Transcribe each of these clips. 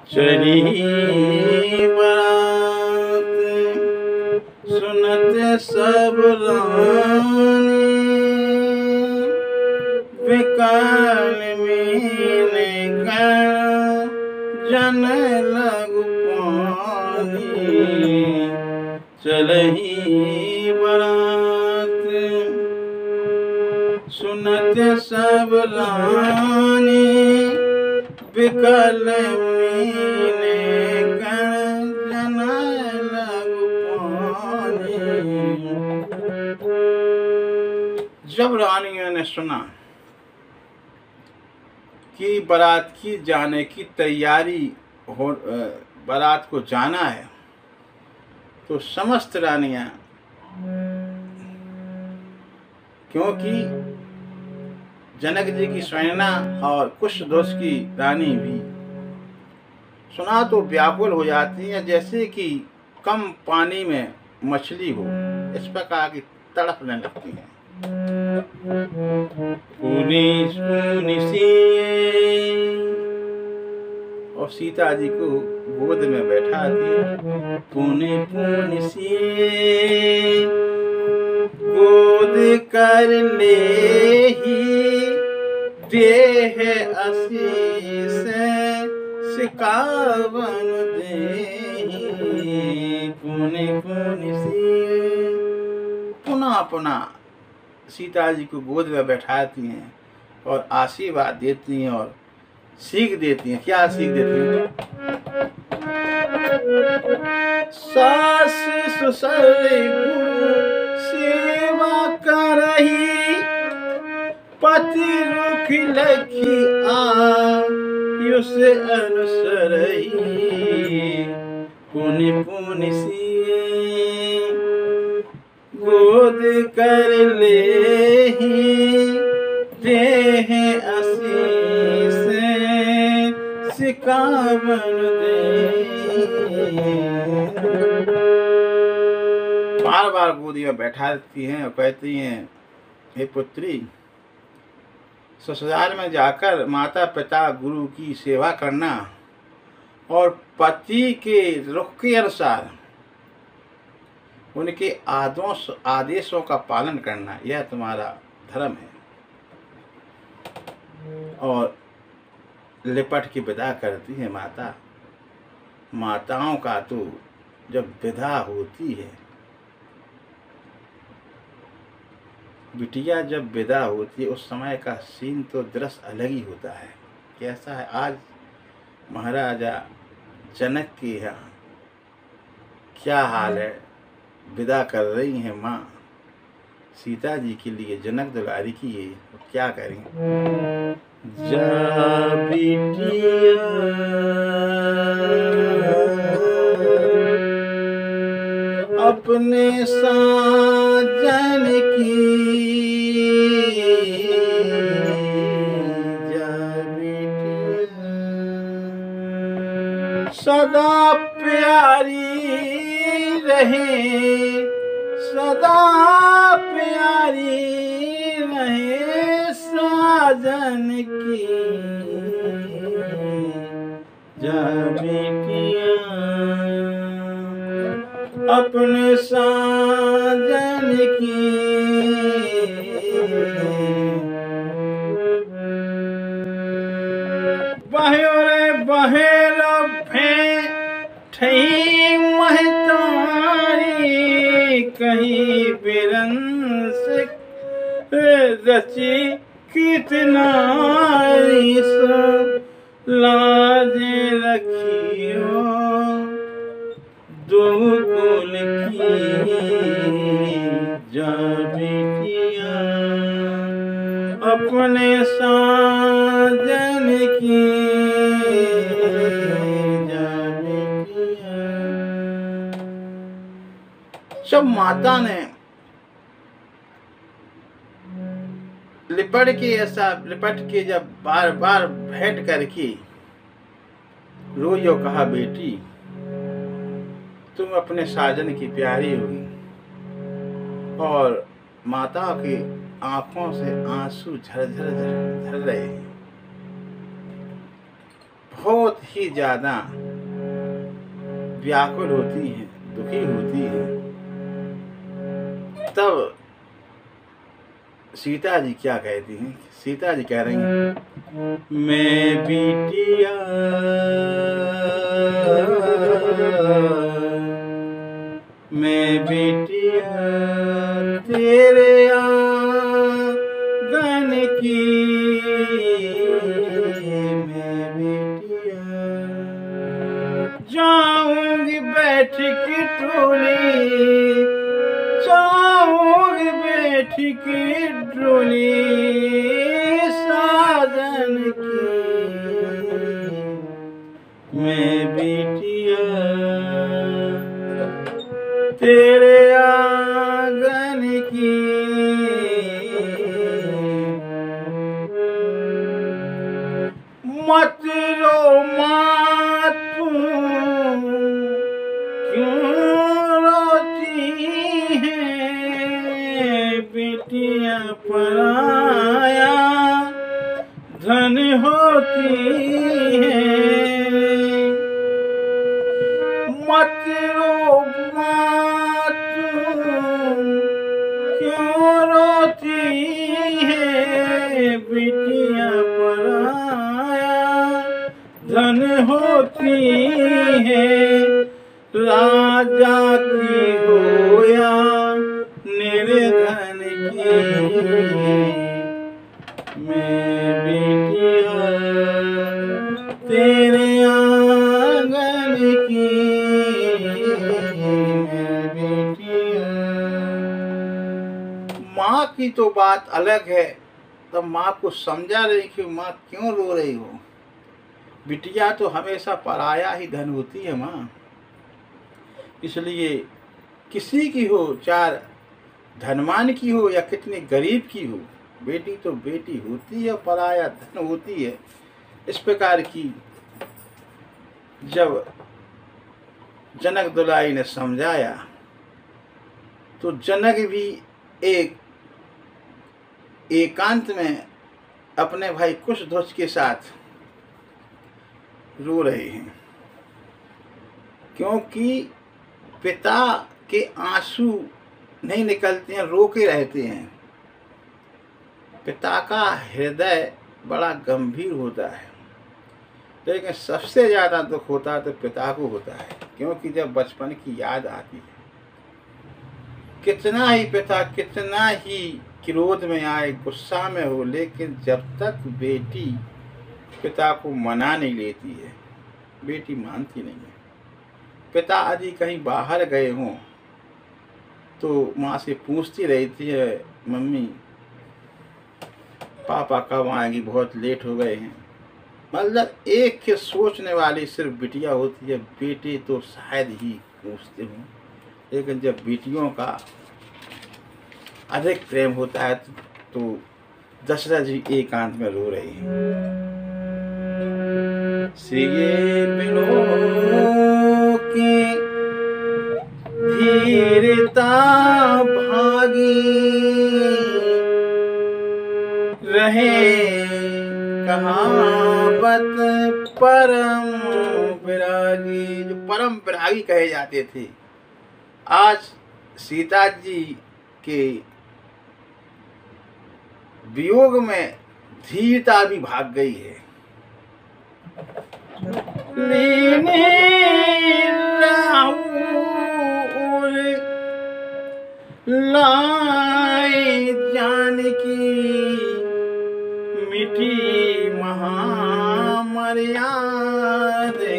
चली बारात सुनते सब रानी, विकाल मीने का जन लगु पानी। चलही बारात सुनते सब रानी, विकल मीने गण जन लगु पानी। जब रानियों ने सुना कि बारात की जाने की तैयारी हो, बारात को जाना है, तो समस्त रानियां, क्योंकि जनक जी की स्वयना और कुशध्वज की रानी भी सुना तो व्याकुल हो जाती है, जैसे कि कम पानी में मछली हो, इस प्रकार की तड़पने लगती हैं। और सीता जी को गोद में बैठाती है। पुनि पुनि सी गोद कर ले ही देह आशीष सिकावन देहि। पुनि पुनि सी पुनः पुनः सीता जी को गोद में बैठाती हैं और आशीर्वाद देती हैं और सीख देती हैं। क्या सीख देती हैं? सास ससुर गुरु सेवा करही, पति रुख लखी आयुष अनुसरही। पुनि पुनि सी गोद कर ले ही देह आशीष सिकावन दे। बार बार गोदी में बैठा देती हैं और कहती हैं, हे पुत्री, ससुराल में जाकर माता पिता गुरु की सेवा करना और पति के रुख के अनुसार उनके आदेशों का पालन करना, यह तुम्हारा धर्म है। और लिपट की विदा करती है माता। माताओं का तो जब विदा होती है, बिटिया जब विदा होती है, उस समय का सीन तो दृश्य अलग ही होता है। कैसा है? आज महाराजा जनक के यहाँ क्या हाल है? विदा कर रही हैं माँ सीता जी के लिए जनक दुलारी की है, तो क्या करें? जा बिटिया अपने साजन की, जा बिटिया सदा प्यारी रहे, सदा प्यारी रहे साजन की। जा बेटिया अपने साजन की, बहे रे बहे ठही महतारी, कहीं बिरंस रची कितनारी। सो लाजे रखियो दो कुल की, जा बेटिया अपने साजन की। जब माता ने लिपट के जब बार बार भेंट करके रोई और कहा, बेटी तुम अपने साजन की प्यारी हुई, और माता की आंखों से आंसू झरझर झर रहे हैं। ही ज़्यादा व्याकुल होती हैं, दुखी होती हैं, तब सीता जी क्या कहती हैं? सीता जी कह रही हैं, मैं बिटिया तेरे आंगन की, मैं बिटिया जाऊंगी बैठ की टोली, जाऊंगी बैठ की टोली साजन की, मैं बिटिया तेरे आंगन की। मत रो माँ तू क्यों रोती है, बेटियां पराया धन होती है। मत रो माँ तू क्यों रोती है, बेटियां पराया धन होती है। राजा की हो या निर्धन की, मैं बेटिया तेरे आंगन की, मैं बेटिया। माँ की तो बात अलग है, तब माँ को समझा रही कि माँ क्यों रो रही हो। बिटिया तो हमेशा पराया ही धन होती है माँ, इसलिए किसी की हो, चाहे धनवान की हो या कितनी गरीब की हो, बेटी तो बेटी होती है, पराया धन होती है। इस प्रकार की जब जनक दुलारी ने समझाया तो जनक भी एकांत में अपने भाई कुशध्वज के साथ रो रहे हैं, क्योंकि पिता के आंसू नहीं निकलते हैं, रोके रहते हैं। पिता का हृदय बड़ा गंभीर होता है, लेकिन सबसे ज़्यादा दुख होता है तो पिता को होता है, क्योंकि जब बचपन की याद आती है, कितना ही पिता कितना ही क्रोध में आए, गुस्सा में हो, लेकिन जब तक बेटी पिता को मना नहीं लेती है, बेटी मानती नहीं है। पिता यदि कहीं बाहर गए हों तो माँ से पूछती रहती है, मम्मी पापा कब आएंगी, बहुत लेट हो गए हैं। मतलब एक के सोचने वाली सिर्फ बिटिया होती है, बेटे तो शायद ही पूछते हों, लेकिन जब बेटियों का अधिक प्रेम होता है तो दशरथ जी एकांत में रो रहे हैं। सिए बिलो की धीरता भागी, रहे कहावत परम विरागी। जो परम विरागी कहे जाते थे, आज सीता जी के वियोग में धीरता भी भाग गई है। लीने लाई जानकी, मिठी महामर्याद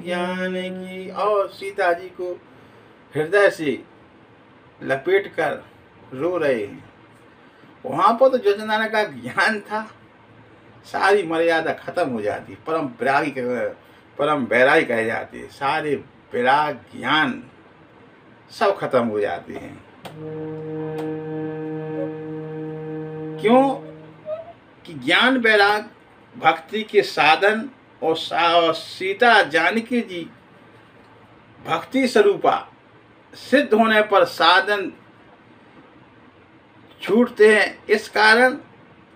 ज्ञान की। और सीता जी को हृदय से लपेट कर रो रहे हैं। वहाँ पर तो योजना का ज्ञान था, सारी मर्यादा खत्म हो जाती, परम वैरागी कहे जाते हैं, सारे विराग ज्ञान सब खत्म हो जाते हैं। क्यों कि ज्ञान वैराग भक्ति के साधन, और सीता जानकी जी भक्ति स्वरूपा सिद्ध होने पर साधन छूटते हैं। इस कारण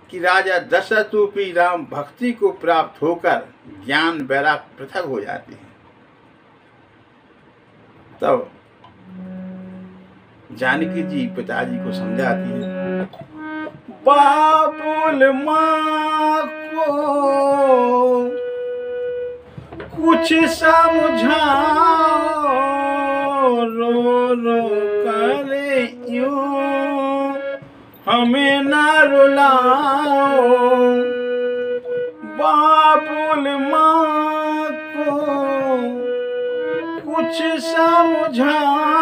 कि राजा दशरथ रूपी राम भक्ति को प्राप्त होकर ज्ञान वैराग पृथक हो जाते हैं। तब जानकी जी पिताजी को समझाती हैं, बाबुल माँ को कुछ समझाओ, रो रो करे यूं हमें न रुलाओ। बाबुल माँ को कुछ समझाओ,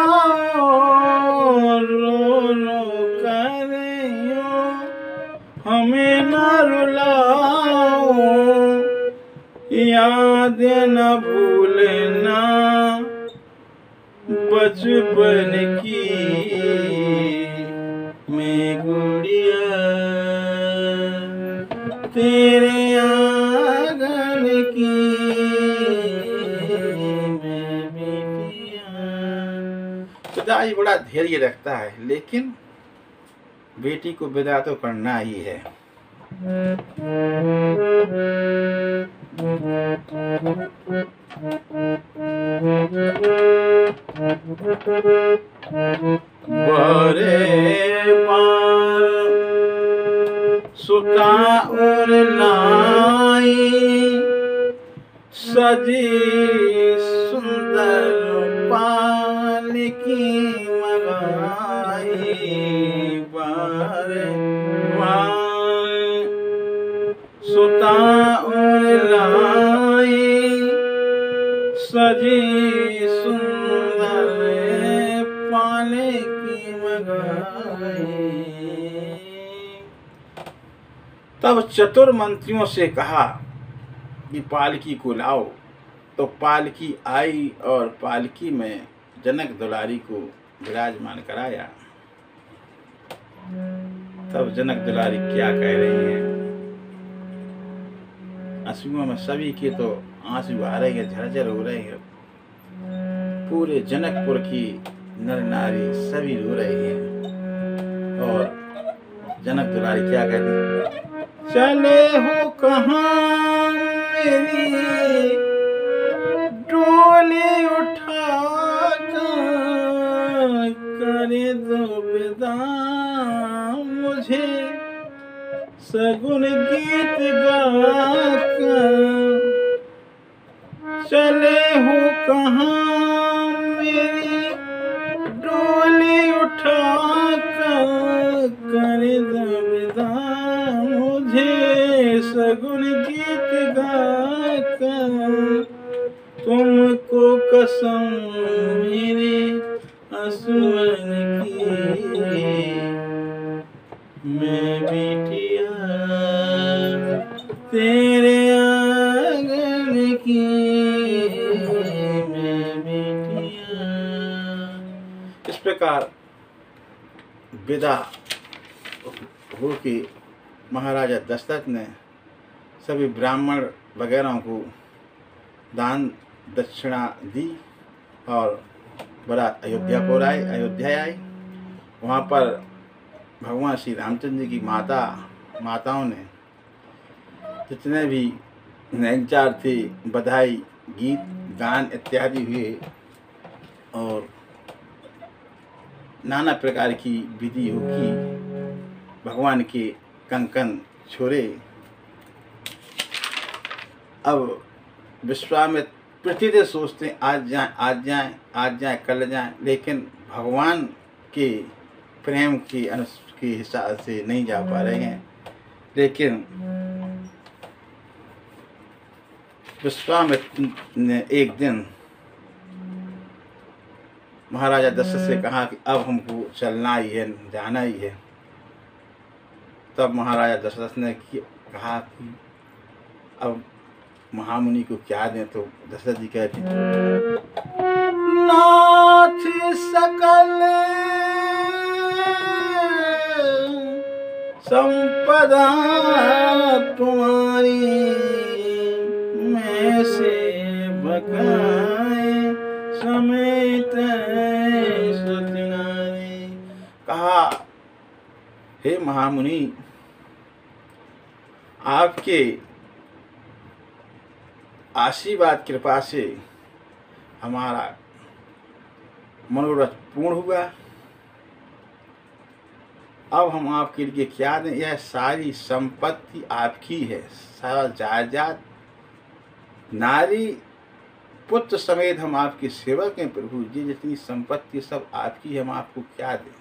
रो रो करे यूं हमें न रुलाओ। याद न भूलना बचपन की मैं गुड़िया, तेरे आंगन की मैं बिटिया। पिताजी बड़ा धैर्य रखता है, लेकिन बेटी को विदा तो करना ही है। बरे पार सुता और लाई, सजी सुंदर पालकी मंगाई। बरे पार सुता और लाई, सजी सुंदर पालकी मंगाई। तब चतुर मंत्रियों से कहा कि पालकी को लाओ। तो पालकी आई और पालकी में जनक दुलारी को विराजमान कराया। तब जनक दुलारी क्या कह रही हैं, आंसुओं में सभी के तो आंसू आ रहे हैं, झरझर हो रहे हैं। पूरे जनकपुर की नर नारी सभी रो रहे हैं। और जनक दुलारी क्या कहती, चले हो कहाँ मेरी डोली उठा करे दो विदा मुझे सगुन गीत गाकर। चले हो कहाँ मेरी डोली उठा करे दो विदा मुझे सगुन गीत गाकर। तुमको कसम मेरे आंसुओं की मैं बिटिया, तेरे आंगन की मैं बिटिया। इस प्रकार विदा हो के महाराजा दशरथ ने सभी ब्राह्मण वगैरह को दान दक्षिणा दी और बारात अयोध्या आई। वहाँ पर भगवान श्री रामचंद्र जी की माताओं ने जितने भी नैनचार थे, बधाई गीत गान इत्यादि हुए और नाना प्रकार की विधि होगी। भगवान के कंकन छोड़े। अब विश्वामित्र प्रतिदिन सोचते हैं आज जाए कल जाए, लेकिन भगवान के प्रेम के हिसाब से नहीं जा पा रहे हैं। लेकिन विश्वामित्र ने एक दिन महाराजा दशरथ से कहा कि अब हमको चलना ही है, जाना ही है। तब महाराजा दशरथ ने कहा कि अब महामुनि को क्या दें। तो दशरथ जी कहते नाथ सकल संपदा तुम्हारी में से बकाए समेत सतनारी। कहा हे महामुनि, आपके आशीर्वाद कृपा से हमारा मनोरथ पूर्ण हुआ। अब हम आपके लिए क्या दें? यह सारी संपत्ति आपकी है, सारा जायदाद, नारी पुत्र समेत हम आपके सेवक हैं प्रभु जी। जितनी संपत्ति सब आपकी है, हम आपको क्या दें?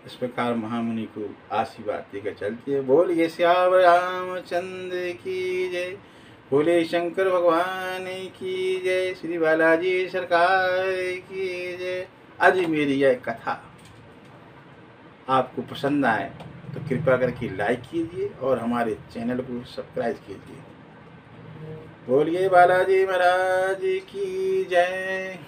इस प्रकार महामुनि को आशीर्वाद देकर चलते हैं। बोलिए श्याम रामचंद्र की जय, बोले शंकर भगवान की जय, श्री बालाजी सरकार की जय। आज मेरी यह कथा आपको पसंद आए तो कृपया करके लाइक कीजिए और हमारे चैनल को सब्सक्राइब कीजिए। बोलिए बालाजी महाराज की जय।